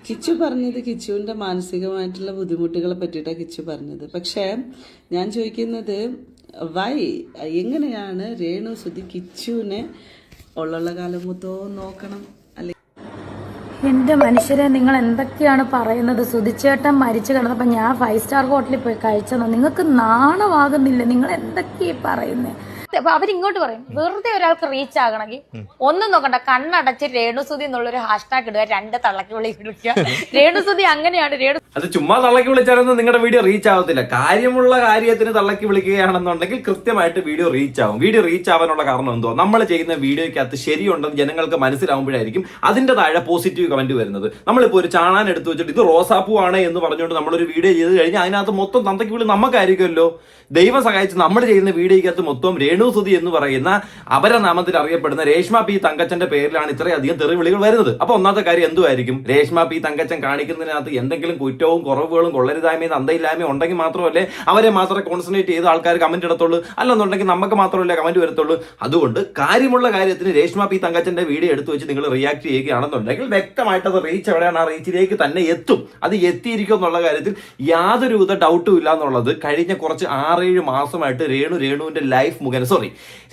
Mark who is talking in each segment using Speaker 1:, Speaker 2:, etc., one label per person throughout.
Speaker 1: കിച്ചു പറഞ്ഞത് കിച്ചുവിൻ്റെ മാനസികമായിട്ടുള്ള ബുദ്ധിമുട്ടുകളെ പറ്റിയിട്ടാണ് കിച്ചു പറഞ്ഞത്. പക്ഷേ ഞാൻ ചോദിക്കുന്നത് എങ്ങനെയാണ് രേണു സുധി കിച്ചുവിനെ ഉള്ള കാലം മൊത്തവും നോക്കണം? അല്ലെ
Speaker 2: എന്റെ മനുഷ്യരെ, നിങ്ങൾ എന്തൊക്കെയാണ് പറയുന്നത്? സുധിച്ചേട്ടൻ മരിച്ചു കിടന്നപ്പോൾ ഞാൻ 5 സ്റ്റാർ ഹോട്ടലിൽ പോയി കഴിച്ചെന്നോ? നിങ്ങൾക്ക് നാണമാകുന്നില്ല? നിങ്ങൾ എന്തൊക്കെയാ പറയുന്നത്?
Speaker 3: അവരിങ്ങോട്ട് പറയും വെറുതെ ഒരാൾക്ക് റീച്ച് ആകണമെങ്കിൽ ഒന്നും നോക്കണ്ട, കണ്ണടച്ച് രേണുസുതി എന്നുള്ളൊരു ഹാഷ്ടാഗ് ഇടുക, 2 തള്ളക്കി വിളിക്കുക. രേണുസുതി അങ്ങനെയാണ്.
Speaker 4: അത് ചുമ്മാ തള്ളക്കി വിളിച്ചാലൊന്നും നിങ്ങളുടെ വീഡിയോ റീച്ച് ആവത്തില്ല. കാര്യമുള്ള കാര്യത്തിന് തള്ളക്കി വിളിക്കുകയാണെന്നുണ്ടെങ്കിൽ കൃത്യമായിട്ട് വീഡിയോ റീച്ച് ആവും. വീഡിയോ റീച്ച് ആവാനുള്ള കാരണം എന്തോ, നമ്മൾ ചെയ്യുന്ന വീഡിയോയ്ക്കകത്ത് ശരിയുണ്ടെന്ന് ജനങ്ങൾക്ക് മനസ്സിലാവുമ്പോഴായിരിക്കും അതിന്റെ താഴെ പോസിറ്റീവ് കമന്റ് വരുന്നത്. നമ്മളിപ്പോൾ ഒരു ചാണാൻ എടുത്തു വെച്ചിട്ട് ഇത് റോസാപ്പൂ ആണ് എന്ന് പറഞ്ഞുകൊണ്ട് നമ്മളൊരു വീഡിയോ ചെയ്ത് കഴിഞ്ഞാൽ അതിനകത്ത് മൊത്തം തന്തയ്ക്ക് വിളി നമുക്കായിരിക്കുമല്ലോ. ദൈവം സഹായിച്ച് നമ്മൾ ചെയ്യുന്ന വീഡിയോയ്ക്കകത്ത് മൊത്തം രേണുസുതി എന്ന് പറയുന്ന അപരനാമത്തിൽ അറിയപ്പെടുന്ന രേഷ്മ പി തങ്കച്ചന്റെ പേരിലാണ് ഇത്രയധികം തെറിവിളികൾ വരുന്നത്. അപ്പൊ ഒന്നാമത്തെ കാര്യം എന്തുമായിരിക്കും? രേഷ്മ പി തങ്കച്ചൻ കാണിക്കുന്നതിനകത്ത് എന്തെങ്കിലും കുറ്റവും കുറവുകളും കൊള്ളരുതായ്മയും അന്തയില്ലായ്മയും ഉണ്ടെങ്കിൽ മാത്രമല്ലേ അവരെ മാത്രമേ കോൺസെൻട്രേറ്റ് ചെയ്ത് ആൾക്കാർ കമന്റ് ഇടത്തുള്ളൂ. അല്ലെന്നുണ്ടെങ്കിൽ നമുക്ക് മാത്രമല്ലേ കമന്റ് വരത്തുള്ളൂ. അതുകൊണ്ട് കാര്യമുള്ള കാര്യത്തിന് രേഷ്മ പി തങ്കച്ചന്റെ വീഡിയോ എടുത്തു വെച്ച് നിങ്ങൾ റിയാക്ട് ചെയ്യുകയാണെന്നുണ്ടെങ്കിൽ വ്യക്തമായിട്ട് അത് റീച്ച് എവിടെയാണ്, ആ റീച്ചിലേക്ക് തന്നെ എത്തും. അത് എത്തിയിരിക്കും എന്നുള്ള കാര്യത്തിൽ യാതൊരുവിധ ഡൗട്ടും ഇല്ല എന്നുള്ളത് കഴിഞ്ഞ കുറച്ച് 6-7 മാസമായിട്ട് രേണുവിന്റെ ലൈഫ് മുഖേന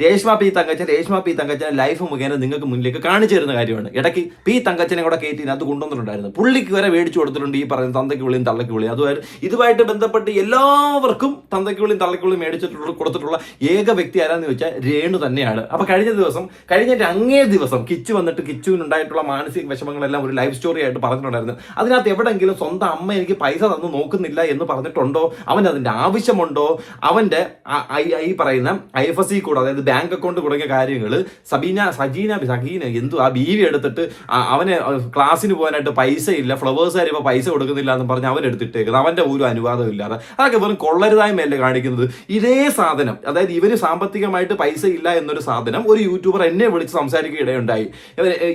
Speaker 4: രേഷ്മ പി തങ്കച്ചനെ ലൈഫ് മുഖേന നിങ്ങൾക്ക് മുന്നിലേക്ക് കാണിച്ചു തരുന്ന കാര്യമാണ്. ഇടയ്ക്ക് പി തങ്കച്ചനെ കൂടെ കയറ്റി അത് കൊണ്ടുവന്നിട്ടുണ്ടായിരുന്നു. പുള്ളിക്ക് വരെ മേടിച്ചു കൊടുത്തിട്ടുണ്ട് ഈ പറയുന്ന തന്തയ്ക്ക് വിളിയും തള്ളക്ക് വിളിയും. ഇതുമായിട്ട് ബന്ധപ്പെട്ട് എല്ലാവർക്കും തന്തയ്ക്ക് വിളിയും തള്ളക്ക് വിളിയും കൊടുത്തിട്ടുള്ള ഏക വ്യക്തി ആരാന്ന് ചോദിച്ചാൽ രേണു തന്നെയാണ്. അപ്പൊ കഴിഞ്ഞ അങ്ങേ ദിവസം കിച്ചു വന്നിട്ട് കിച്ചുവിനുണ്ടായിട്ടുള്ള മാനസിക വിഷമങ്ങളെല്ലാം ഒരു ലൈഫ് സ്റ്റോറി ആയിട്ട് പറഞ്ഞിട്ടുണ്ടായിരുന്നു. അതിനകത്ത് എവിടെങ്കിലും സ്വന്തം അമ്മ എനിക്ക് പൈസ തന്നു നോക്കുന്നില്ല എന്ന് പറഞ്ഞിട്ടുണ്ടോ, അവൻ അതിന്റെ ആവശ്യമുണ്ടോ, അവന്റെ ഈ പറയുന്ന IFSC കൂടെ, അതായത് ബാങ്ക് അക്കൗണ്ട് തുടങ്ങിയ കാര്യങ്ങൾ സജീന എന്തു ആ ബീവി എടുത്തിട്ട് അവന് ക്ലാസ്സിന് പോകാനായിട്ട് പൈസ ഇല്ല, ഫ്ലവേഴ്സുകാർ ഇപ്പൊ പൈസ കൊടുക്കുന്നില്ല എന്ന് പറഞ്ഞ് അവൻ എടുത്തിട്ടേക്കുന്നത്, അവന്റെ ഒരു അനുവാദം ഇല്ലാതെ. അതൊക്കെ വെറും കൊള്ളരുതായ്മയല്ലേ കാണിക്കുന്നത്? ഇതേ സാധനം, അതായത് ഇവന് സാമ്പത്തികമായിട്ട് പൈസ ഇല്ല എന്നൊരു സാധനം ഒരു യൂട്യൂബർ എന്നെ വിളിച്ച് സംസാരിക്കുകയിടയുണ്ടായി.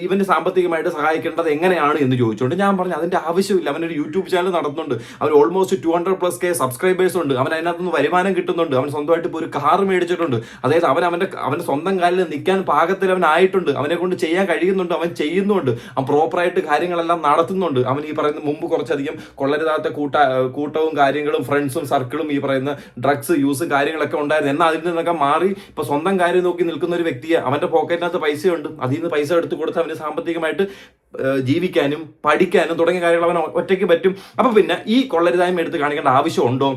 Speaker 4: ഇവന് സാമ്പത്തികമായിട്ട് സഹായിക്കേണ്ടത് എങ്ങനെയാണ് എന്ന് ചോദിച്ചുകൊണ്ട് ഞാൻ പറഞ്ഞു അതിന്റെ ആവശ്യമില്ല. അവനൊരു യൂട്യൂബ് ചാനൽ നടത്തുന്നുണ്ട്, അവൻ ഓൾമോസ്റ്റ് 200+ സബ്സ്ക്രൈബേഴ്സ് ഉണ്ട്, അവൻ അതിനകത്തുനിന്ന് വരുമാനം കിട്ടുന്നുണ്ട്, അവൻ സ്വന്തമായിട്ട് ഇപ്പോൾ ഒരു കാർ മേടിച്ചിട്ടുണ്ട്. അതായത് അവന്റെ സ്വന്തം കാലിൽ നിൽക്കാൻ പാകത്തിൽ അവനായിട്ടുണ്ട്, അവനെ കൊണ്ട് ചെയ്യാൻ കഴിയുന്നുണ്ട്, അവൻ ചെയ്യുന്നുണ്ട്, അവൻ പ്രോപ്പറായിട്ട് കാര്യങ്ങളെല്ലാം നടത്തുന്നുണ്ട്. അവൻ ഈ പറയുന്ന മുമ്പ് കുറച്ചധികം കൊള്ളരുതാത്ത കൂട്ടവും കാര്യങ്ങളും ഫ്രണ്ട്സും സർക്കിളും ഈ പറയുന്ന ഡ്രഗ്സ് യൂസും കാര്യങ്ങളൊക്കെ ഉണ്ടായിരുന്നു. എന്നാൽ അതിൽ നിന്നൊക്കെ മാറി ഇപ്പൊ സ്വന്തം കാര്യം നോക്കി നിൽക്കുന്ന ഒരു വ്യക്തിയെ, അവന്റെ പോക്കറ്റിനകത്ത് പൈസയുണ്ട്, അതിൽ നിന്ന് പൈസ എടുത്തു കൊടുത്ത് അവന് സാമ്പത്തികമായിട്ട് ജീവിക്കാനും പഠിക്കാനും തുടങ്ങിയ കാര്യങ്ങൾ അവൻ ഒറ്റയ്ക്ക് പറ്റും. അപ്പൊ പിന്നെ ഈ കൊള്ളരുതായ്മ എടുത്ത് കാണിക്കേണ്ട ആവശ്യമുണ്ടോ?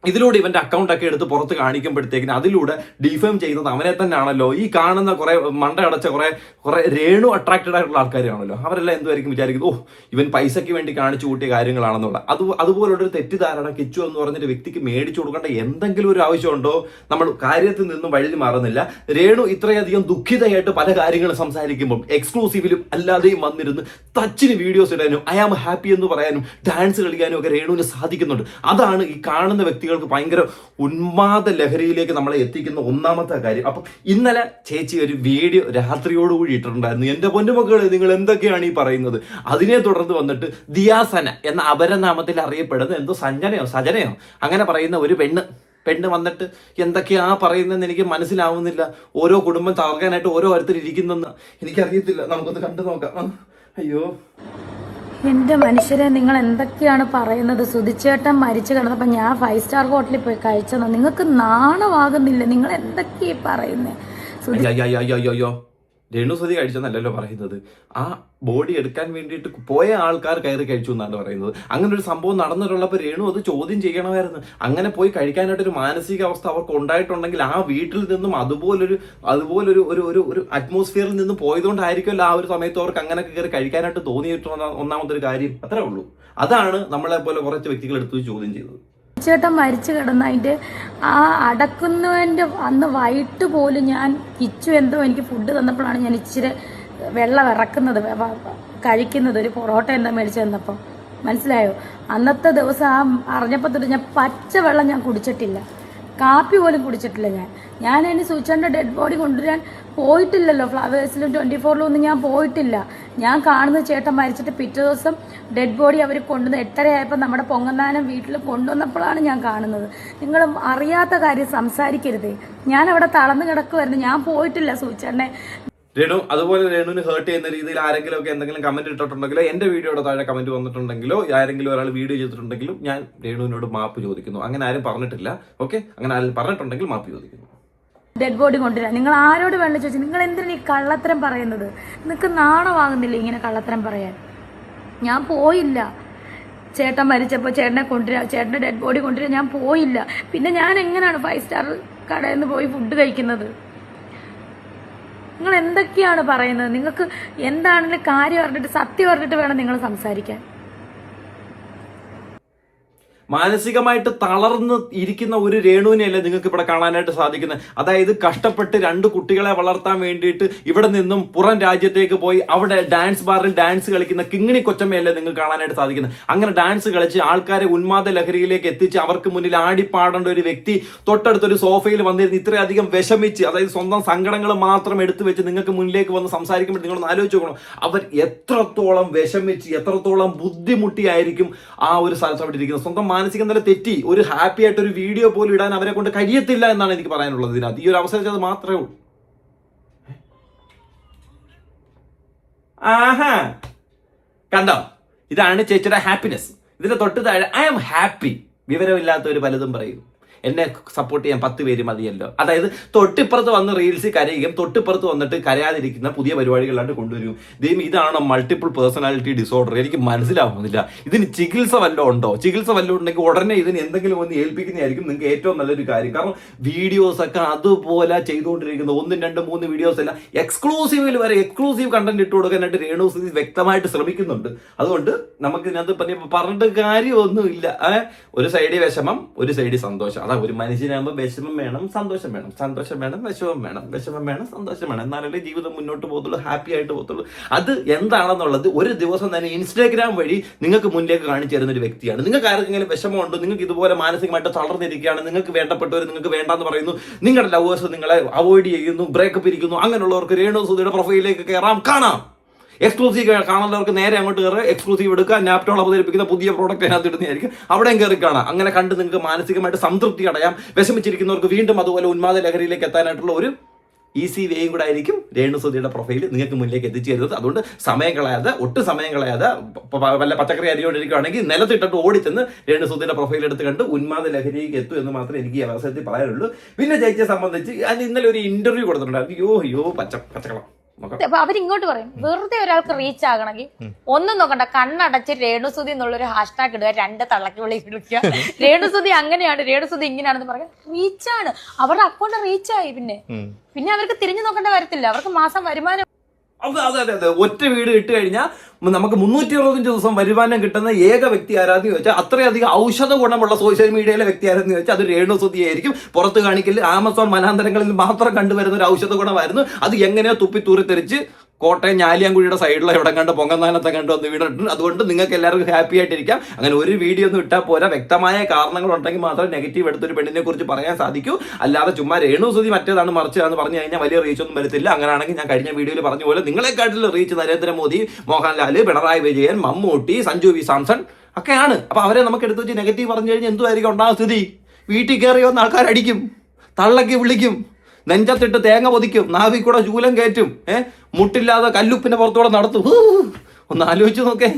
Speaker 4: ഇതിലൂടെ ഇവന്റെ അക്കൗണ്ടൊക്കെ എടുത്ത് പുറത്ത് കാണിക്കുമ്പോഴത്തേക്കിന് അതിലൂടെ ഡിഫേം ചെയ്യുന്നത് അവനെ തന്നെയാണല്ലോ. ഈ കാണുന്ന കുറെ മണ്ട അടച്ച കുറെ രേണു അട്രാക്റ്റഡ് ആയിട്ടുള്ള ആൾക്കാരാണല്ലോ. അവരെല്ലാം എന്തുമായിരിക്കും വിചാരിക്കുന്നത്, ഓ ഇവൻ പൈസയ്ക്ക് വേണ്ടി കാണിച്ചു കൂട്ടിയ കാര്യങ്ങളാണെന്നുള്ള അതുപോലൊരു തെറ്റിദ്ധാരണ കിച്ചു എന്ന് പറഞ്ഞൊരു വ്യക്തിക്ക് മേടിച്ചു കൊടുക്കേണ്ട എന്തെങ്കിലും ഒരു ആവശ്യമുണ്ടോ? നമ്മൾ കാര്യത്തിൽ നിന്നും വഴുതി മാറുന്നില്ല. രേണു ഇത്രയധികം ദുഃഖിതയായിട്ട് പല കാര്യങ്ങളും സംസാരിക്കുമ്പോൾ എക്സ്ക്ലൂസീവിലും അല്ലാതെയും വന്നിരുന്ന് തച്ചിന് വീഡിയോസ് ഇടാനും ഐ ആം ഹാപ്പി എന്ന് പറയാനും ഡാൻസ് കളിക്കാനും ഒക്കെ രേണുവിന് സാധിക്കുന്നുണ്ട്. അതാണ് ഈ കാണുന്ന വ്യക്തികൾ ഭയങ്കര ഉന്മാദ ലഹരിയിലേക്ക് നമ്മളെ എത്തിക്കുന്ന ഒന്നാമത്തെ കാര്യം. അപ്പൊ ഇന്നലെ ചേച്ചി ഒരു വീഡിയോ രാത്രിയോടുകൂടി ഇട്ടിട്ടുണ്ടായിരുന്നു. എന്റെ പൊന്നുമക്കളെ നിങ്ങൾ എന്തൊക്കെയാണ് ഈ പറയുന്നത്? അതിനെ തുടർന്ന് വന്നിട്ട് ദിയാസന എന്ന അപരനാമത്തിൽ അറിയപ്പെടുന്ന എന്തോ സജനയോ അങ്ങനെ പറയുന്ന ഒരു പെണ്ണ് വന്നിട്ട് എന്തൊക്കെയാ പറയുന്നതെന്ന് എനിക്ക് മനസ്സിലാവുന്നില്ല. ഓരോ കുടുംബം തകർക്കാനായിട്ട് ഓരോരുത്തർ ഇരിക്കുന്നെന്ന് എനിക്കറിയത്തില്ല. നമുക്കൊന്ന് കണ്ടു നോക്കാം. അയ്യോ
Speaker 2: എന്റെ മനുഷ്യരെ, നിങ്ങൾ എന്തൊക്കെയാണ് പറയുന്നത്? സുധിച്ചേട്ടൻ മരിച്ചു കിടന്നപ്പോൾ ഞാൻ 5 സ്റ്റാർ ഹോട്ടലിൽ പോയി കഴിച്ചെന്നോ? നിങ്ങൾക്ക് നാണമാകുന്നില്ല? നിങ്ങൾ എന്തൊക്കെയാ പറയുന്നത്?
Speaker 4: അയ്യോ രേണുസുതി കഴിച്ചെന്നല്ലല്ലോ പറയുന്നത്. ആ ബോഡി എടുക്കാൻ വേണ്ടിയിട്ട് പോയ ആൾക്കാർ കയറി കഴിച്ചു എന്നാണ് പറയുന്നത്. അങ്ങനെ ഒരു സംഭവം നടന്നിട്ടുള്ളപ്പോൾ രേണു അത് ചോദ്യം ചെയ്യണമായിരുന്നു. അങ്ങനെ പോയി കഴിക്കാനായിട്ടൊരു മാനസികാവസ്ഥ അവർക്ക് ഉണ്ടായിട്ടുണ്ടെങ്കിൽ ആ വീട്ടിൽ നിന്നും അതുപോലൊരു ഒരു അറ്റ്മോസ്ഫിയറിൽ നിന്നും പോയതുകൊണ്ടായിരിക്കുമല്ലോ ആ ഒരു സമയത്ത് അവർക്ക് അങ്ങനെ കയറി കഴിക്കാനായിട്ട് തോന്നിയിട്ടുള്ള ഒന്നാമത്തെ ഒരു കാര്യം. അത്രേ ഉള്ളൂ. അതാണ് നമ്മളെ പോലെ കുറച്ച് വ്യക്തികൾ എടുത്ത് ചോദ്യം ചെയ്തത്.
Speaker 2: ചേട്ടൻ മരിച്ചു കിടന്ന അതിൻ്റെ ആ അടക്കുന്നതിൻ്റെ അന്ന് വൈകിട്ട് പോലും ഞാൻ കിച്ചു എന്തോ എനിക്ക് ഫുഡ് തന്നപ്പോഴാണ് ഞാൻ ഇച്ചിരി വെള്ളം ഇറക്കുന്നത് കഴിക്കുന്നത്. ഒരു പൊറോട്ട എന്താ മേടിച്ചു തന്നപ്പോൾ മനസ്സിലായോ? അന്നത്തെ ദിവസം ആ അറിഞ്ഞപ്പോൾ തൊട്ട് ഞാൻ പച്ച വെള്ളം ഞാൻ കുടിച്ചിട്ടില്ല, കാപ്പി പോലും കുടിച്ചിട്ടില്ല. ഞാൻ അതിന് സൂചിച്ചാൻ്റെ ഡെഡ് ബോഡി കൊണ്ടുവരാൻ പോയിട്ടില്ലല്ലോ. ഫ്ലവേഴ്സിലും 24-ലും ഒന്നും ഞാൻ പോയിട്ടില്ല. ഞാൻ കാണുന്ന ചേട്ടൻ മരിച്ചിട്ട് പിറ്റേ ദിവസം ഡെഡ് ബോഡി അവർ കൊണ്ടുവന്ന് 8:30 നമ്മുടെ പൊങ്ങന്താനം വീട്ടിൽ കൊണ്ടുവന്നപ്പോഴാണ് ഞാൻ കാണുന്നത്. നിങ്ങൾ അറിയാത്ത കാര്യം സംസാരിക്കരുതേ. ഞാൻ അവിടെ തളർന്നു കിടക്കുമായിരുന്നു. ഞാൻ പോയിട്ടില്ല സൂചിച്ചാനെ
Speaker 4: രേണു അതുപോലെ രേണുവിന് ഹേർട്ട് ചെയ്യുന്ന രീതിയിൽ ആരെങ്കിലും ഒക്കെ എന്തെങ്കിലും കമന്റ് ഇട്ടിട്ടുണ്ടെങ്കിലോ എന്റെ വീഡിയോയുടെ താഴെ കമന്റ് വന്നിട്ടുണ്ടെങ്കിലോ ആരെങ്കിലും ഒരാൾ വീഡിയോ ചെയ്തിട്ടുണ്ടെങ്കിലും ഞാൻ രേണുവിനോട് മാപ്പ് ചോദിക്കുന്നു. അങ്ങനെ ആരും പറഞ്ഞിട്ടില്ല. ഓക്കെ, അങ്ങനെ ആരും പറഞ്ഞിട്ടുണ്ടെങ്കിൽ മാപ്പ് ചോദിക്കുന്നു.
Speaker 2: ഡെഡ് ബോഡി കൊണ്ടുവരാം. നിങ്ങൾ ആരോട് വേണ്ട ചോദിച്ചു? നിങ്ങൾ എന്തിനാണ് ഈ കള്ളത്തരം പറയുന്നത്? നിങ്ങൾക്ക് നാണമാകുന്നില്ല ഇങ്ങനെ കള്ളത്തരം പറയാൻ? ഞാൻ പോയില്ല. ചേട്ടൻ മരിച്ചപ്പോൾ ചേട്ടനെ കൊണ്ടുവരാം, ചേട്ടൻ്റെ ഡെഡ് ബോഡി കൊണ്ടുവരാൻ ഞാൻ പോയില്ല. പിന്നെ ഞാൻ എങ്ങനെയാണ് 5 സ്റ്റാർ കടയിൽ നിന്ന് പോയി ഫുഡ് കഴിക്കുന്നത്? നിങ്ങൾ എന്തൊക്കെയാണ് പറയുന്നത്? നിങ്ങൾക്ക് എന്താണെങ്കിലും കാര്യം പറഞ്ഞിട്ട് സത്യം പറഞ്ഞിട്ട് വേണം നിങ്ങൾ സംസാരിക്കാൻ.
Speaker 4: മാനസികമായിട്ട് തളർന്ന് ഇരിക്കുന്ന ഒരു രേണുവിനെയല്ലേ നിങ്ങൾക്ക് ഇവിടെ കാണാനായിട്ട് സാധിക്കുന്നത്. അതായത് കഷ്ടപ്പെട്ട് 2 കുട്ടികളെ വളർത്താൻ വേണ്ടിയിട്ട് ഇവിടെ നിന്നും പുറം രാജ്യത്തേക്ക് പോയി അവിടെ ഡാൻസ് ബാറിൽ ഡാൻസ് കളിക്കുന്ന കിങ്ങിണി കൊച്ചമ്മയല്ലേ നിങ്ങൾക്ക് കാണാനായിട്ട് സാധിക്കുന്നത്. അങ്ങനെ ഡാൻസ് കളിച്ച് ആൾക്കാരെ ഉന്മാദ ലഹരിയിലേക്ക് എത്തിച്ച് അവർക്ക് മുന്നിൽ ആടിപ്പാടേണ്ട ഒരു വ്യക്തി തൊട്ടടുത്തൊരു സോഫയിൽ വന്നിരുന്ന് ഇത്രയധികം വിഷമിച്ച്, അതായത് സ്വന്തം സങ്കടങ്ങൾ മാത്രം എടുത്തു വെച്ച് നിങ്ങൾക്ക് മുന്നിലേക്ക് വന്ന് സംസാരിക്കുമ്പോൾ നിങ്ങളൊന്ന് ആലോചിച്ച് നോക്കണം. അവർ എത്രത്തോളം വിഷമിച്ച് എത്രത്തോളം ബുദ്ധിമുട്ടിയായിരിക്കും ആ ഒരു സ്ഥലത്ത് അവിടെ ഇരിക്കുന്നത്. സ്വന്തം മാനസിക നില തെറ്റി ഒരു ഹാപ്പി ആയിട്ട് ഒരു വീഡിയോ പോലും ഇടാൻ അവരെ കൊണ്ട് കഴിയത്തില്ല എന്നാണ് എനിക്ക് പറയാനുള്ളത്. ഇതിനകത്ത് ഈ ഒരു അവസരത്തിൽ അത് മാത്രമേ ഉള്ളൂ. ആഹാ, കണ്ടോ, ഇതാണ് ചേച്ചിയുടെ ഹാപ്പിനെസ്. ഇതിന്റെ തൊട്ട് താഴെ ഐ ആം ഹാപ്പി. വിവരമില്ലാത്തവർ പലതും പറയും. എന്നെ സപ്പോർട്ട് ചെയ്യാൻ 10 പേര് മതിയല്ലോ. അതായത് തൊട്ടിപ്പുറത്ത് വന്ന് റീൽസ് കരയുകയും തൊട്ടിപ്പുറത്ത് വന്നിട്ട് കരയാതിരിക്കുന്ന പുതിയ പരിപാടികളായിട്ട് കൊണ്ടുവരും. ഇതാണ് മൾട്ടിപ്പിൾ പേഴ്സണാലിറ്റി ഡിസോർഡർ. എനിക്ക് മനസ്സിലാവുന്നില്ല. ഇതിന് ചികിത്സ വല്ലതും ഉണ്ടോ? ചികിത്സ വല്ലതും ഉണ്ടെങ്കിൽ ഉടനെ ഇതിന് എന്തെങ്കിലും ഒന്ന് ഏൽപ്പിക്കുന്നതായിരിക്കും നിങ്ങൾക്ക് ഏറ്റവും നല്ലൊരു കാര്യം. കാരണം വീഡിയോസ് ഒക്കെ അതുപോലെ ചെയ്തുകൊണ്ടിരിക്കുന്നത് 1, 2, 3 വീഡിയോസ് അല്ല, എക്സ്ക്ലൂസീവിൽ വരെ എക്സ്ക്ലൂസീവ് കണ്ടന്റ് ഇട്ട് കൊടുക്കാനായിട്ട് രേണു സുധി വ്യക്തമായിട്ട് ശ്രമിക്കുന്നുണ്ട്. അതുകൊണ്ട് നമുക്ക് ഇതിനകത്ത് പറഞ്ഞിട്ട് കാര്യമൊന്നുമില്ല. ഒരു സൈഡിൽ വിഷമം, ഒരു സൈഡിൽ സന്തോഷം. ഒരു മനുഷ്യനാകുമ്പോൾ വിഷമം വേണം, സന്തോഷം വേണം, സന്തോഷം വേണം, വിഷമം വേണം, വിഷമം വേണം, സന്തോഷം വേണം. എന്നാലല്ലേ ജീവിതം മുന്നോട്ട് പോകത്തുള്ളൂ, ഹാപ്പി ആയിട്ട് പോകത്തുള്ളൂ. അത് എന്താണെന്നുള്ളത് ഒരു ദിവസം തന്നെ ഇൻസ്റ്റാഗ്രാം വഴി നിങ്ങൾക്ക് മുന്നിലേക്ക് കാണിച്ചു തരുന്ന ഒരു വ്യക്തിയാണ്. നിങ്ങൾക്ക് ആർക്കെങ്കിലും വിഷമമുണ്ട്, നിങ്ങൾക്ക് ഇതുപോലെ മാനസികമായിട്ട് തളർന്നിരിക്കുകയാണ്, നിങ്ങൾക്ക് വേണ്ടപ്പെട്ടവർ നിങ്ങൾക്ക് വേണ്ടെന്ന് പറയുന്നു, നിങ്ങളുടെ ലവേഴ്സ് നിങ്ങളെ അവോയ്ഡ് ചെയ്യുന്നു, ബ്രേക്കപ്പ് ഇരിക്കുന്നു, അങ്ങനെയുള്ളവർക്ക് രേണു സുധിയുടെ പ്രൊഫൈലിലേക്ക് കയറാം, കാണാം. എക്സ്ക്ലൂസീവ് കാണുന്നവർക്ക് നേരെ അങ്ങോട്ട് കയറുക, എക്സ്ക്ലൂസീവ് എടുക്കുക, നാപ്റ്റോൾ അവതരിപ്പിക്കുന്ന പുതിയ പ്രോഡക്റ്റ് അതിനകത്ത് ഇടുന്നതായിരിക്കും, അവിടെയും കയറി കാണാം. അങ്ങനെ കണ്ട് നിങ്ങൾക്ക് മാനസികമായിട്ട് സംതൃപ്തി അടയാം. വിഷമിച്ചിരിക്കുന്നവർക്ക് വീണ്ടും അതുപോലെ ഉന്മാദ ലഹരിയിലേക്ക് എത്താനായിട്ടുള്ള ഒരു ഈസി വേയും കൂടെ ആയിരിക്കും രേണു സുധിയുടെ പ്രൊഫൈൽ നിങ്ങൾക്ക് മുന്നിലേക്ക് എത്തിച്ചു തരുന്നത്. അതുകൊണ്ട് സമയം കളയാതെ, ഒട്ടും സമയം കളയാതെ, വല്ല പച്ചക്കറി അരിയോണ്ടിരിക്കുകയാണെങ്കിൽ നിലത്തിട്ടിട്ട് ഓടിച്ചെന്ന് രേണു സുധിയുടെ പ്രൊഫൈൽ എടുത്ത് കണ്ട് ഉന്മാദ ലഹരിയിലേക്ക് എത്തും എന്ന് മാത്രമേ എനിക്ക് ഈ അവസരത്തിൽ പറയാനുള്ളൂ. പിന്നെ ചേച്ചിയെ സംബന്ധിച്ച് അതിന് ഇന്നലെ ഒരു ഇന്റർവ്യൂ കൊടുത്തിട്ടുണ്ടായിരുന്നു. അയ്യോ പച്ചക്കളം.
Speaker 3: അപ്പൊ അവരിങ്ങോട്ട് പറയും, വെറുതെ ഒരാൾക്ക് റീച്ച് ആകണമെങ്കിൽ ഒന്നും നോക്കണ്ട, കണ്ണടച്ച് രേണുസുതി എന്നുള്ളൊരു ഹാഷ്ടാഗ് ഇടുക, 2 തള്ളക്കി വിളിക്കുക, രേണുസുതി അങ്ങനെയാണ്, രേണുസുതി ഇങ്ങനെയാണെന്ന് പറയാം. റീച്ചാണ്, അവരുടെ അക്കൗണ്ട് റീച്ചായി. പിന്നെ അവർക്ക് തിരിഞ്ഞു നോക്കേണ്ട വരത്തില്ല, അവർക്ക് മാസം വരുമാനം.
Speaker 4: അതെ, ഒറ്റ വീട് ഇട്ട് കഴിഞ്ഞാൽ നമുക്ക് 365 ദിവസം വരുമാനം കിട്ടുന്ന ഏക വ്യക്തി ആരാന്ന് ചോദിച്ചാൽ, അത്രയധികം ഔഷധ ഗുണമുള്ള സോഷ്യൽ മീഡിയയിലെ വ്യക്തി ആരെന്ന് ചോദിച്ചാൽ അത് രേണു സുധി ആയിരിക്കും. പുറത്ത് കാണിക്കല് ആമസോൺ മനാന്തരങ്ങളിൽ മാത്രം കണ്ടുവരുന്ന ഒരു ഔഷധ ഗുണമായിരുന്നു. അത് എങ്ങനെയോ തുപ്പിത്തൂറിത്തെറിച്ച് കോട്ടയം ഞാലിയാൻകുഴിയുടെ സൈഡിലോ എവിടെ കണ്ട് പൊങ്ങന്നാനത്തെ കണ്ട് വന്ന് വീണിട്ടുണ്ട്. അതുകൊണ്ട് നിങ്ങൾക്ക് എല്ലാവർക്കും ഹാപ്പി ആയിട്ടിരിക്കാം. അങ്ങനെ ഒരു വീഡിയോ ഒന്നും ഇട്ടാൽ പോരാ, വ്യക്തമായ കാരണങ്ങൾ ഉണ്ടെങ്കിൽ മാത്രം നെഗറ്റീവ് എടുത്തൊരു പെണ്ണിനെ കുറിച്ച് പറയാൻ സാധിക്കൂ. അല്ലാതെ ചുമ്മാ രേണു സുധി മറ്റേതാണ് മറിച്ചതാണെന്ന് പറഞ്ഞു കഴിഞ്ഞാൽ വലിയ റീച്ചൊന്നും വരത്തില്ല. അങ്ങനെയാണെങ്കിൽ ഞാൻ കഴിഞ്ഞ വീഡിയോയിൽ പറഞ്ഞ പോലെ നിങ്ങളെക്കാട്ടിൽ റീച്ച് നരേന്ദ്രമോദി, മോഹൻലാൽ, പിണറായി വിജയൻ, മമ്മൂട്ടി, സഞ്ജു വി സാംസൺ ഒക്കെയാണ്. അപ്പൊ അവരെ നമുക്ക് എടുത്ത് വെച്ച് നെഗറ്റീവ് പറഞ്ഞു കഴിഞ്ഞാൽ എന്തുമായിരിക്കും ഉണ്ടാകുന്ന സ്ഥിതി? വീട്ടിൽ കയറി വന്ന ആൾക്കാർ അടിക്കും, തള്ളക്കി വിളിക്കും, നെഞ്ചത്തിട്ട് തേങ്ങ പൊതിക്കും, നാവിൽ കൂടെ ശൂലം കയറ്റും, മുട്ടില്ലാതെ കല്ലുപ്പിന്റെ പുറത്തൂടെ നടത്തും. ഒന്ന് ആലോചിച്ച് നോക്കേ,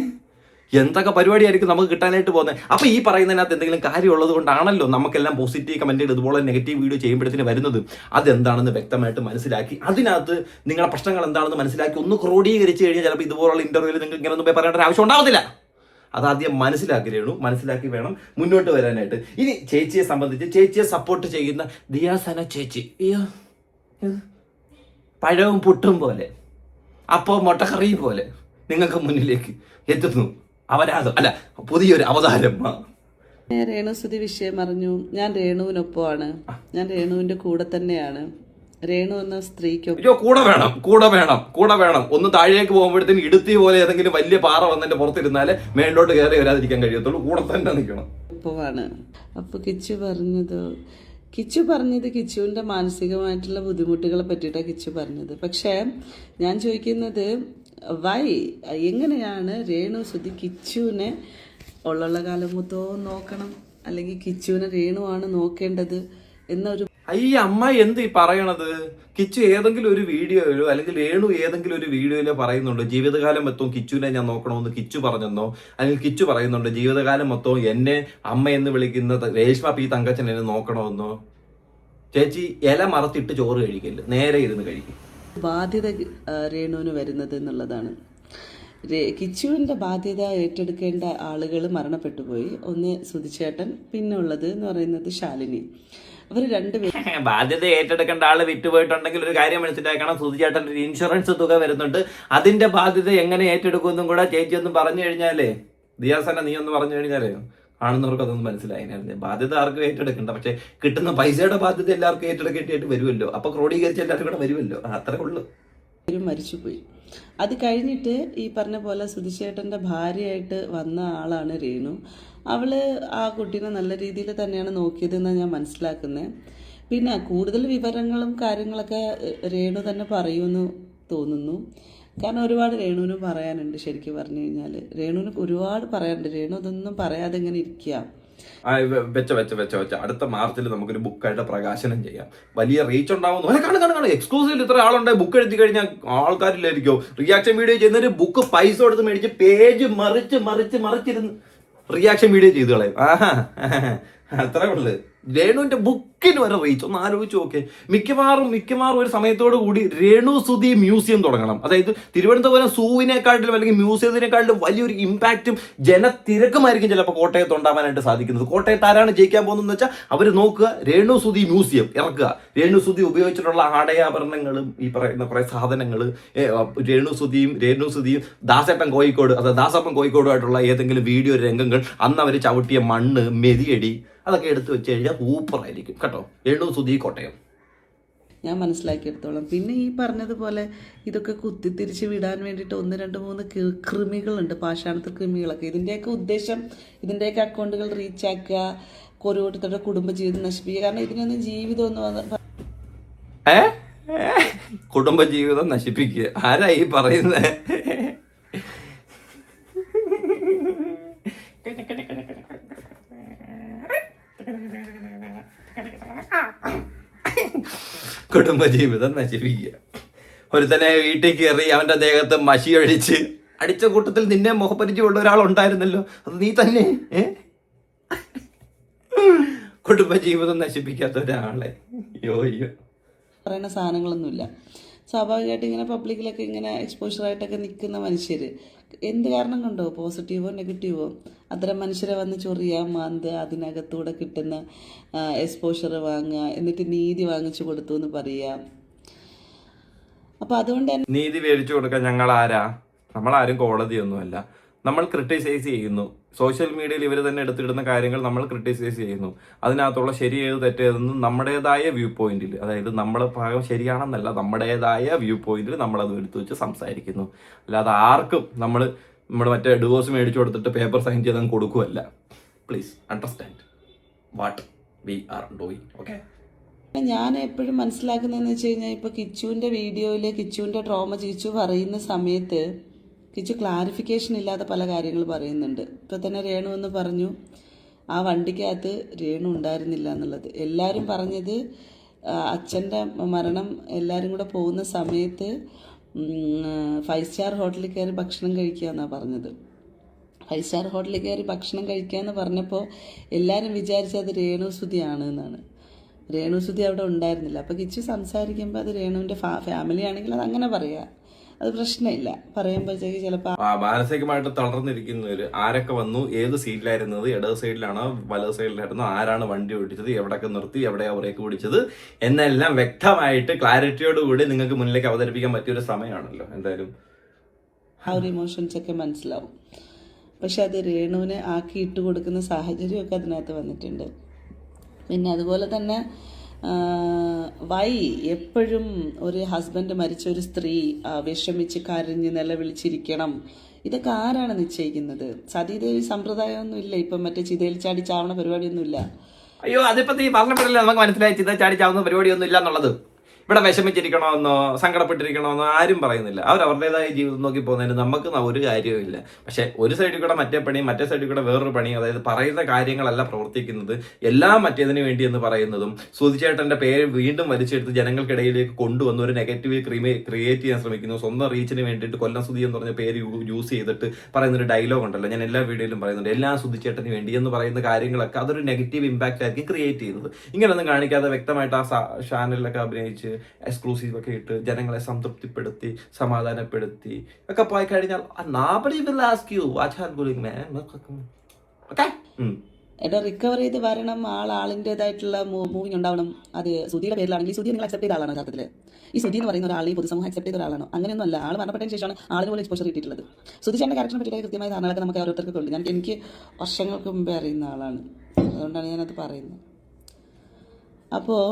Speaker 4: എന്തൊക്കെ പരിപാടിയായിരിക്കും നമുക്ക് കിട്ടാനായിട്ട് പോകുന്നത്. അപ്പൊ ഈ പറയുന്നതിനകത്ത് എന്തെങ്കിലും കാര്യമുള്ളത് കൊണ്ടാണല്ലോ നമുക്കെല്ലാം പോസിറ്റീവ് കമന്റുകൾ ഇതുപോലെ നെഗറ്റീവ് വീഡിയോ ചെയ്യുമ്പോഴത്തേന് വരുന്നത്. അതെന്താണെന്ന് വ്യക്തമായിട്ട് മനസ്സിലാക്കി അതിനകത്ത് നിങ്ങളുടെ പ്രശ്നങ്ങൾ എന്താണെന്ന് മനസ്സിലാക്കി ഒന്ന് ക്രോഡീകരിച്ച് കഴിഞ്ഞാൽ ചിലപ്പോൾ ഇതുപോലുള്ള ഇന്റർവ്യൂവിൽ നിങ്ങൾക്ക് ഇങ്ങനെ ഒന്നും പറയേണ്ട ഒരു ആവശ്യം ഉണ്ടാവത്തില്ല. അതാദ്യം മനസ്സിലാക്കി രേണു, മനസ്സിലാക്കി വേണം മുന്നോട്ട് വരാനായിട്ട്. ഇനി ചേച്ചിയെ സംബന്ധിച്ച് ചേച്ചിയെ സപ്പോർട്ട് ചെയ്യുന്ന ദിയാസന ചേച്ചി, പഴവും പുട്ടും പോലെ, അപ്പോൾ മുട്ടക്കറിയും പോലെ നിങ്ങൾക്ക് മുന്നിലേക്ക് എത്തുന്നു. അവരാധം അല്ല, പുതിയൊരു അവതാരം.
Speaker 1: രേണുസുധി വിഷയം അറിഞ്ഞു. ഞാൻ രേണുവിനൊപ്പമാണ്, ഞാൻ രേണുവിന്റെ കൂടെ തന്നെയാണ്. രേണു എന്ന സ്ത്രീക്ക്
Speaker 4: കൂടെ വേണം. ഒന്ന് താഴേക്ക് പോകുമ്പോഴത്തേന് ഇടുത്തി പോലെ ഏതെങ്കിലും വലിയ പാറ വന്നതിന്റെ പുറത്തിരുന്നാലേ മേളിലോട്ട് കയറി വരാതിരിക്കാൻ കഴിയത്തുള്ളൂ. കൂടെ തന്നെ നിൽക്കണം.
Speaker 1: ഒപ്പമാണ്. അപ്പൊ കിച്ചു പറഞ്ഞത് കിച്ചുവിന്റെ മാനസികമായിട്ടുള്ള ബുദ്ധിമുട്ടുകളെ പറ്റിയിട്ടാണ് കിച്ചു പറഞ്ഞത്. പക്ഷേ ഞാൻ ചോദിക്കുന്നത് എങ്ങനെയാണ് രേണു സുധി കിച്ചുവിനെ ഉള്ള കാലം മൊത്തവും നോക്കണം, അല്ലെങ്കിൽ കിച്ചുവിനെ രേണുവാണ് നോക്കേണ്ടത് എന്നൊരു
Speaker 4: ഈ അമ്മ എന്ത് ഈ പറയണത്? കിച്ചു ഏതെങ്കിലും ഒരു വീഡിയോയിലോ അല്ലെങ്കിൽ രേണു ഏതെങ്കിലും ഒരു വീഡിയോയിലോ പറയുന്നുണ്ടോ ജീവിതകാലം മൊത്തവും കിച്ചുവിനെ ഞാൻ നോക്കണമെന്ന് കിച്ചു പറഞ്ഞെന്നോ? അല്ലെങ്കിൽ കിച്ചു പറയുന്നുണ്ടോ ജീവിതകാലം മൊത്തവും എന്നെ അമ്മ എന്ന് വിളിക്കുന്ന രേഷ്മ പി തങ്കച്ചൻ എന്നെ നോക്കണമെന്നോ? ചേച്ചി ഇല മറത്തിട്ട് ചോറ് കഴിക്കില്ല, നേരെ ഇരുന്ന് കഴിക്കും.
Speaker 1: ബാധ്യത രേണുവിന് വരുന്നത് എന്നുള്ളതാണ്. കിച്ചുവിൻ്റെ ബാധ്യത ഏറ്റെടുക്കേണ്ട ആളുകൾ മരണപ്പെട്ടു പോയി. ഒന്ന് സുധിച്ചേട്ടൻ, പിന്നെ ഉള്ളത് എന്ന് പറയുന്നത് ശാലിനി. അവർ രണ്ടുപേരും
Speaker 4: ബാധ്യത ഏറ്റെടുക്കേണ്ട ആള് വിറ്റുപോയിട്ടുണ്ടെങ്കിൽ ഒരു കാര്യം മനസ്സിലാക്കണം, സുധിച്ചേട്ടൻ ഒരു ഇൻഷുറൻസ് തുക വരുന്നുണ്ട്, അതിന്റെ ബാധ്യത എങ്ങനെ ഏറ്റെടുക്കുമെന്നും കൂടെ ചേച്ചി ഒന്ന് പറഞ്ഞു കഴിഞ്ഞാലേ, ദിയാസന നീ ഒന്ന് പറഞ്ഞു കഴിഞ്ഞാലേ കാണുന്നവർക്ക് അതൊന്നും മനസ്സിലായിരുന്നു. ബാധ്യത ആർക്കും ഏറ്റെടുക്കണ്ട, പക്ഷെ കിട്ടുന്ന പൈസയുടെ ബാധ്യത എല്ലാവർക്കും ഏറ്റെടുക്കേണ്ടിയായിട്ട് വരുമല്ലോ. അപ്പൊ ക്രോഡീകരിച്ച് എല്ലാവരും കൂടെ വരുമല്ലോ, അത്രേ ഉള്ളൂ.
Speaker 1: മരിച്ചുപോയി. അത് കഴിഞ്ഞിട്ട് ഈ പറഞ്ഞ പോലെ സുധിച്ചേട്ടൻ്റെ ഭാര്യയായിട്ട് വന്ന ആളാണ് രേണു. അവള് ആ കുട്ടീനെ നല്ല രീതിയിൽ തന്നെയാണ് നോക്കിയതെന്നാണ് ഞാൻ മനസ്സിലാക്കുന്നത്. പിന്നെ കൂടുതൽ വിവരങ്ങളും കാര്യങ്ങളൊക്കെ രേണു തന്നെ പറയുമെന്ന് തോന്നുന്നു. കാരണം ഒരുപാട് രേണുവിന് പറയാനുണ്ട്. ശരിക്കും പറഞ്ഞു കഴിഞ്ഞാൽ രേണുവിന് ഒരുപാട് പറയാനുണ്ട്. രേണു അതൊന്നും പറയാതെ ഇങ്ങനെ ഇരിക്കുക.
Speaker 4: വെച്ച അടുത്ത മാർച്ചിൽ നമുക്കൊരു ബുക്കായിട്ട് പ്രകാശനം ചെയ്യാം. വലിയ റീച്ച് ഉണ്ടാവുന്നു. കാണും എക്സ്ക്ലൂസീവ് ഇത്ര ആളുണ്ട്. ബുക്ക് എഴുതി കഴിഞ്ഞാൽ ആൾക്കാരില്ലായിരിക്കും റിയാക്ഷൻ വീഡിയോ ചെയ്യുന്നൊരു ബുക്ക് പൈസ കൊടുത്ത് മേടിച്ച് പേജ് മറിച്ചിരുന്ന് റിയാക്ഷൻ വീഡിയോ ചെയ്ത് കളയും. അത്രേ ഉള്ളു. രേണുവിന്റെ ബുക്കിന് വരെ റീച്ച് ഒന്ന് ആലോചിച്ച് നോക്കെ. മിക്കവാറും ഒരു സമയത്തോടു കൂടി രേണു സുധി മ്യൂസിയം തുടങ്ങണം. അതായത് തിരുവനന്തപുരം സൂവിനെക്കാട്ടിലും അല്ലെങ്കിൽ മ്യൂസിയത്തിനെക്കാട്ടിലും വലിയൊരു ഇമ്പാക്റ്റും ജനത്തിരക്കുമായിരിക്കും ചിലപ്പോൾ കോട്ടയത്ത് ഉണ്ടാവാനായിട്ട് സാധിക്കുന്നത്. കോട്ടയത്ത് ആരാണ് ജയിക്കാൻ പോകുന്നതെന്ന് വെച്ചാൽ അവർ നോക്കുക, രേണു സുധി മ്യൂസിയം ഇറക്കുക. രേണു സുധി ഉപയോഗിച്ചിട്ടുള്ള ആടയാഭരണങ്ങളും ഈ പറയുന്ന കുറെ സാധനങ്ങൾ, രേണു സുധിയും ദാസപ്പൻ കോഴിക്കോടുമായിട്ടുള്ള ഏതെങ്കിലും വീഡിയോ രംഗങ്ങൾ, അന്ന് അവർ ചവിട്ടിയ മണ്ണ്, മെതിയടി, അതൊക്കെ എടുത്തു വെച്ച് കഴിഞ്ഞാൽ സൂപ്പറായിരിക്കും കേട്ടോ. രേണു സുധി കോട്ടയം
Speaker 1: ഞാൻ മനസ്സിലാക്കിയെടുത്തോളം. പിന്നെ ഈ പറഞ്ഞതുപോലെ ഇതൊക്കെ കുത്തിത്തിരിച്ച് വിടാൻ വേണ്ടിയിട്ട് 1, 2, 3 കൃമികളുണ്ട്, പാഷാണത്തെ കൃമികളൊക്കെ. ഇതിൻ്റെയൊക്കെ ഉദ്ദേശം ഇതിൻ്റെയൊക്കെ അക്കൗണ്ടുകൾ റീച്ച് ആക്കുക, ഓരോരുത്തരുടെ കുടുംബജീവിതം നശിപ്പിക്കുക. കാരണം ഇതിനൊന്നും ജീവിതമൊന്നും
Speaker 4: കുടുംബജീവിതം നശിപ്പിക്കുക ആരാ ഈ പറയുന്നത്? കുടുംബജീവിതം നശിപ്പിക്കുക. ഒരുത്തനെ വീട്ടിൽ കയറി അവന്റെ ദേഹത്ത് മഷി അടിച്ച കൂട്ടത്തിൽ നിന്നെ മുഖപരിചയമുള്ള ഒരാളുണ്ടായിരുന്നല്ലോ, അത് നീ തന്നെ. കുടുംബജീവിതം നശിപ്പിക്കാത്ത ഒരാളെ അയ്യോ
Speaker 1: പറയുന്ന സാധനങ്ങളൊന്നുമില്ല. സ്വാഭാവികമായിട്ട് ഇങ്ങനെ പബ്ലിക്കിലൊക്കെ ഇങ്ങനെ എക്സ്പോഷറായിട്ടൊക്കെ നിൽക്കുന്ന മനുഷ്യർ എന്ത് കാരണം കൊണ്ടോ, പോസിറ്റീവോ നെഗറ്റീവോ, അത്തരം മനുഷ്യരെ വന്ന് ചൊറിയുക, മാന്തുക, അതിനകത്തൂടെ കിട്ടുന്ന എക്സ്പോഷർ വാങ്ങുക, എന്നിട്ട് നീതി വാങ്ങിച്ചു കൊടുത്തു എന്ന് പറയുക. അപ്പോൾ അതുകൊണ്ട് തന്നെ
Speaker 4: നീതി മേടിച്ചു കൊടുക്കാൻ നമ്മളാരും കോടതിയൊന്നുമല്ല. നമ്മൾ ക്രിട്ടിസൈസ് ചെയ്യുന്നു. സോഷ്യൽ മീഡിയയിൽ ഇവർ തന്നെ എടുത്തിടുന്ന കാര്യങ്ങൾ നമ്മൾ ക്രിട്ടിസൈസ് ചെയ്യുന്നു. അതിനകത്തുള്ള ശരി ഏത് തെറ്റേതെന്ന് നമ്മുടേതായ വ്യൂ പോയിന്റിൽ, അതായത് നമ്മുടെ ഭാഗം ശരിയാണെന്നല്ല, നമ്മുടേതായ വ്യൂ പോയിന്റിൽ നമ്മളത് എടുത്തു വെച്ച് സംസാരിക്കുന്നു. അല്ലാതെ ആർക്കും നമ്മുടെ മറ്റേ ഡിവോഴ്സ് മേടിച്ചു കൊടുത്തിട്ട് പേപ്പർ സൈൻ ചെയ്ത് കൊടുക്കുമല്ല. Please understand what we are doing. Okay,
Speaker 1: ഞാൻ എപ്പോഴും മനസ്സിലാക്കുന്നതെന്ന് വെച്ച് കഴിഞ്ഞാൽ, ഇപ്പോൾ കിച്ചുവിൻ്റെ വീഡിയോയിൽ കിച്ചുവിൻ്റെ ട്രോമ കിച്ചു പറയുന്ന സമയത്ത് കിച്ചു ക്ലാരിഫിക്കേഷൻ ഇല്ലാതെ പല കാര്യങ്ങൾ പറയുന്നുണ്ട്. ഇപ്പോൾ തന്നെ രേണു എന്ന് പറഞ്ഞു ആ വണ്ടിക്കകത്ത് രേണു ഉണ്ടായിരുന്നില്ല എന്നുള്ളത്. എല്ലാവരും പറഞ്ഞത് അച്ഛൻ്റെ മരണം എല്ലാവരും കൂടെ പോകുന്ന സമയത്ത് 5 സ്റ്റാർ ഹോട്ടലിൽ കയറി ഭക്ഷണം കഴിക്കുക എന്നാണ് പറഞ്ഞത്. 5 സ്റ്റാർ ഹോട്ടലിൽ കയറി ഭക്ഷണം കഴിക്കുക എന്ന് പറഞ്ഞപ്പോൾ എല്ലാവരും വിചാരിച്ചത് രേണു സുധിയാണ് എന്നാണ്. രേണു സുധി അവിടെ ഉണ്ടായിരുന്നില്ല. അപ്പോൾ കിച്ചു സംസാരിക്കുമ്പോൾ അത് രേണുവിൻ്റെ ഫാമിലി ആണെങ്കിൽ അത് അങ്ങനെ പറയുക, അത് പ്രശ്നമില്ല. പറയുമ്പോഴത്തേക്ക് ചിലപ്പോൾ
Speaker 4: മാനസികമായിട്ട് തളർന്നിരിക്കുന്നവര് ആരൊക്കെ വന്നു, ഏത് സീറ്റിലായിരുന്നത്, ഇടത് സൈഡിലാണോ വലത് സൈഡിലായിരുന്നോ, ആരാണ് വണ്ടി ഓടിച്ചത്, എവിടെയൊക്കെ നിർത്തി, എവിടെയാ ബ്രേക്ക് പിടിച്ചത് എന്നെല്ലാം വ്യക്തമായിട്ട് ക്ലാരിറ്റിയോടുകൂടി നിങ്ങൾക്ക് മുന്നിലേക്ക് അവതരിപ്പിക്കാൻ പറ്റിയൊരു സമയമാണല്ലോ. എന്തായാലും
Speaker 1: ആ ഒരു ഇമോഷൻസ് ഒക്കെ മനസ്സിലാവും. പക്ഷെ അത് രേണുവിനെ ആക്കി ഇട്ട് കൊടുക്കുന്ന സാഹചര്യമൊക്കെ അതിനകത്ത് വന്നിട്ടുണ്ട്. പിന്നെ അതുപോലെ തന്നെ എപ്പോഴും ഒരു ഹസ്ബൻഡ് മരിച്ച ഒരു സ്ത്രീ വിഷമിച്ച് കരഞ്ഞ് നിലവിളിച്ചിരിക്കണം, ഇതൊക്കെ ആരാണ് നിശ്ചയിക്കുന്നത്? സതീദേവി സമ്പ്രദായമൊന്നും ഇല്ല. ഇപ്പം മറ്റേ ചിതയിൽ ചാടി ചാവണ പരിപാടിയൊന്നും ഇല്ല.
Speaker 4: അയ്യോ, അതിപ്പോ നീ പറഞ്ഞപ്പോഴല്ലേ നമുക്ക് മനസ്സിലായി ചിത ചാടി ചാവുന്ന പരിപാടിയൊന്നും ഇല്ല എന്നുള്ളത്. ഇവിടെ വിഷമിച്ചിരിക്കണമെന്നോ സങ്കടപ്പെട്ടിരിക്കണമെന്നോ ആരും പറയുന്നില്ല. അവരവരുടേതായ ജീവിതം നോക്കി പോകുന്നതിന് നമുക്ക് ഒരു കാര്യവും ഇല്ല. പക്ഷെ ഒരു സൈഡിൽ കൂടെ മറ്റേ പണി, മറ്റേ സൈഡിൽ കൂടെ വേറൊരു പണി, അതായത് പറയുന്ന കാര്യങ്ങളല്ല പ്രവർത്തിക്കുന്നത്, എല്ലാം മറ്റേതിന് വേണ്ടി എന്ന് പറയുന്നതും, സുധിച്ചേട്ടന്റെ പേര് വീണ്ടും വലിച്ചെടുത്ത് ജനങ്ങൾക്കിടയിലേക്ക് കൊണ്ടുവന്ന് ഒരു നെഗറ്റീവ് ക്രിയേറ്റ് ചെയ്യാൻ ശ്രമിക്കുന്നു. സ്വന്തം റീച്ചിന് വേണ്ടിയിട്ട് കൊല്ലം സുധി എന്ന് പറഞ്ഞ പേര് യൂസ് ചെയ്തിട്ട് പറയുന്നൊരു ഡയലോഗ് ഉണ്ടല്ലോ, ഞാൻ എല്ലാ വീഡിയോയിലും പറയുന്നുണ്ട്, എല്ലാം സുധിച്ചേട്ടന് വേണ്ടി എന്ന് പറയുന്ന കാര്യങ്ങളൊക്കെ അതൊരു നെഗറ്റീവ് ഇമ്പാക്റ്റ് ആയിരിക്കും ക്രിയേറ്റ് ചെയ്യുന്നത്. ഇങ്ങനെയൊന്നും കാണിക്കാതെ വ്യക്തമായിട്ട് ആ ചാനലിലൊക്കെ അഭിനയിച്ച് എക്സ്ക്ലൂസീവ് ഒക്കെ ഇട്ട് ജനങ്ങളെ സംതൃപ്തിപ്പെടുത്തി സമാധാനപ്പെടുത്തി ഒക്കെ പോയി കഴിഞ്ഞാൽ
Speaker 1: എടാ റിക്കവർ ചെയ്ത് വരണം, ആളിൻ്റെതായിട്ടുള്ള മൂവിങ് ഉണ്ടാവണം. അത് സുധിയുടെ പേരിലാണെങ്കിൽ സുധി നിങ്ങൾ അക്സെപ്റ്റ് ചെയ്ത ആളാണ് യഥാർത്ഥത്തിൽ. ഈ സുധി എന്ന് പറയുന്ന ഒരാൾ ഈ പൊതുസമൂഹം അക്സെപ്റ്റ് ചെയ്ത ഒരാളാണോ? അങ്ങനെയൊന്നും അല്ല. ആൾ മരണപ്പെട്ടതിന് ശേഷമാണ് ആളിന് പോലും എക്സ്പോഷർ കിട്ടിയിട്ടുള്ളത്. സുധിച്ചേട്ടൻ്റെ ക്യാരക്ടറിനെ പറ്റിയിട്ട് കൃത്യമായ ധാരണകളൊക്കെ നമുക്ക് ഓരോരുത്തർക്കൊക്കെ ഉണ്ട്. എനിക്ക് വർഷങ്ങൾക്ക് മുമ്പേ അറിയുന്ന ആളാണ്, അതുകൊണ്ടാണ് ഞാനത് പറയുന്നത്. അപ്പോൾ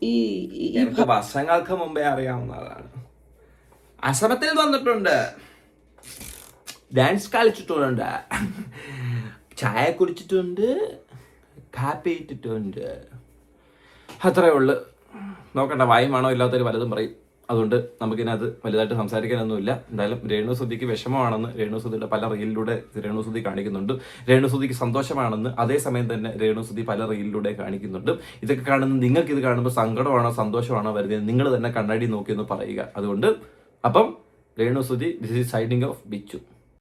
Speaker 1: ഈ
Speaker 4: വർഷങ്ങൾക്ക് മുമ്പേ അറിയാവുന്ന ആളാണ്. അസമത്തിൽ വന്നിട്ടുണ്ട്, ഡാൻസ് കളിച്ചിട്ടുണ്ട്, ചായ കുടിച്ചിട്ടുണ്ട്, കാപ്പി ഇട്ടിട്ടുണ്ട്. അത്രേ ഉള്ളു. നോക്കണ്ട, വായുമാണോ ഇല്ലാത്തൊരു പലതും പറയും. അതുകൊണ്ട് നമുക്കിതിനകത്ത് വലുതായിട്ട് സംസാരിക്കാനൊന്നുമില്ല. എന്തായാലും രേണുസുധിക്ക് വിഷമമാണെന്ന് രേണുസുധിയുടെ പല റീലിലൂടെ രേണുസുധി കാണിക്കുന്നുണ്ട്. രേണുസുധിക്ക് സന്തോഷമാണെന്ന് അതേസമയം തന്നെ രേണുസുധി പല റീലിലൂടെ കാണിക്കുന്നുണ്ട്. ഇതൊക്കെ കാണുന്ന നിങ്ങൾക്ക് ഇത് കാണുമ്പോൾ സങ്കടമാണോ സന്തോഷമാണോ വരുന്നത് നിങ്ങൾ തന്നെ കണ്ണാടി നോക്കിയെന്ന് പറയുക. അതുകൊണ്ട് അപ്പം Renusudhi, this is siding of Bichu.